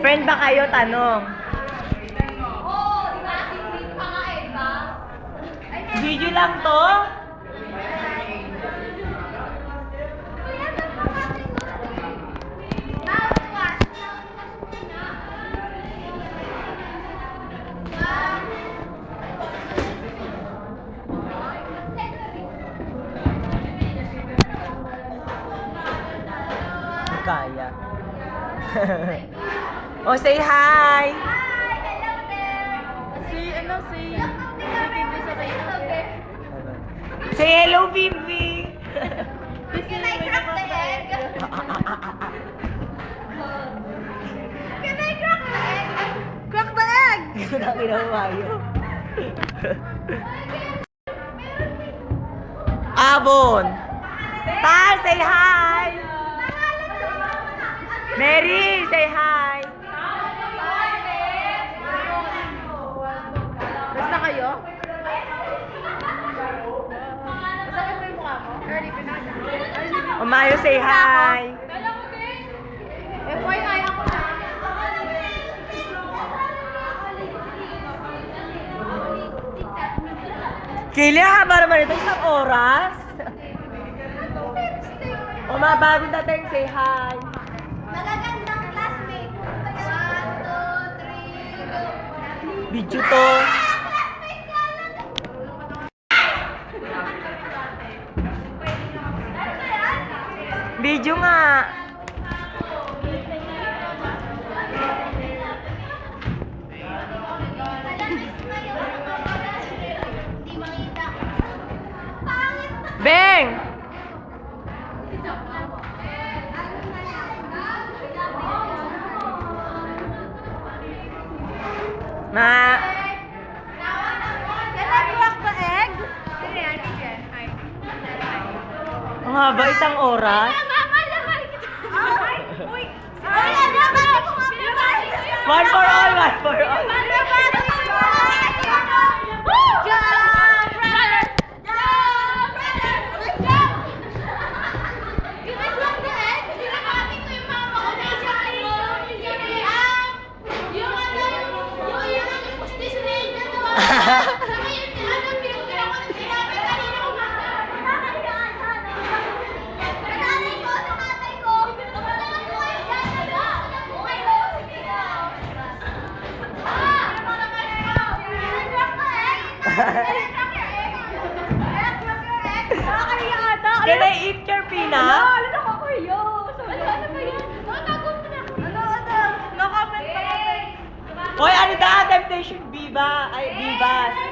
Friend ba kayo? Tanong. Oo, di ba? Secret pa nga eh, ba? Video lang to? Kaya. Oh, say hi! Say hello, Vivi! Can I crack the egg? Can I crack the egg? Crack the egg! Nakinawayo. Avon! Tal, say hi! Mary, say hi! Basta kayo? Masakit mo yung mukha mo? Early pinasa. Umayo, say hi! FYI ako na. Kili, haba naman ito isang oras. Umabagong dating, say hi! Magagandang classmate. 1, 2, 3, go. Video to. Classmate ka lang. Ano ba yan? Video nga. Hindi makita. Pangit na. Beng! Ma! Can I crack the egg? Sige, sige. Hi. Ang haba, isang oras. Mama, naman kita. Ay, uy. Ay, naman ko nga pinabati. One for all, one for all. Pinabati ko yung Jump, brother. Jump, brother. Jump. Can I crack the egg? Pinabati ko yung mama ko na yung ano, yung pustis na yun dyan, no? Sabi yun, ano, pinagkira ko ng sinabi kanina ko nanay ko, sa tatay ko, tumatangan po kayo dyan, diba? Okay, ho, sige na. Ano naman ikaw? Crack the egg? Crack your egg? Crack your egg? Nakakaya ata. Can I eat your peanut? Ano nakakayo? Ano ba yan? Tago mo na. Ano? No comment pa. Hoy, ano da? Temptation Viva? Ay, Vivas.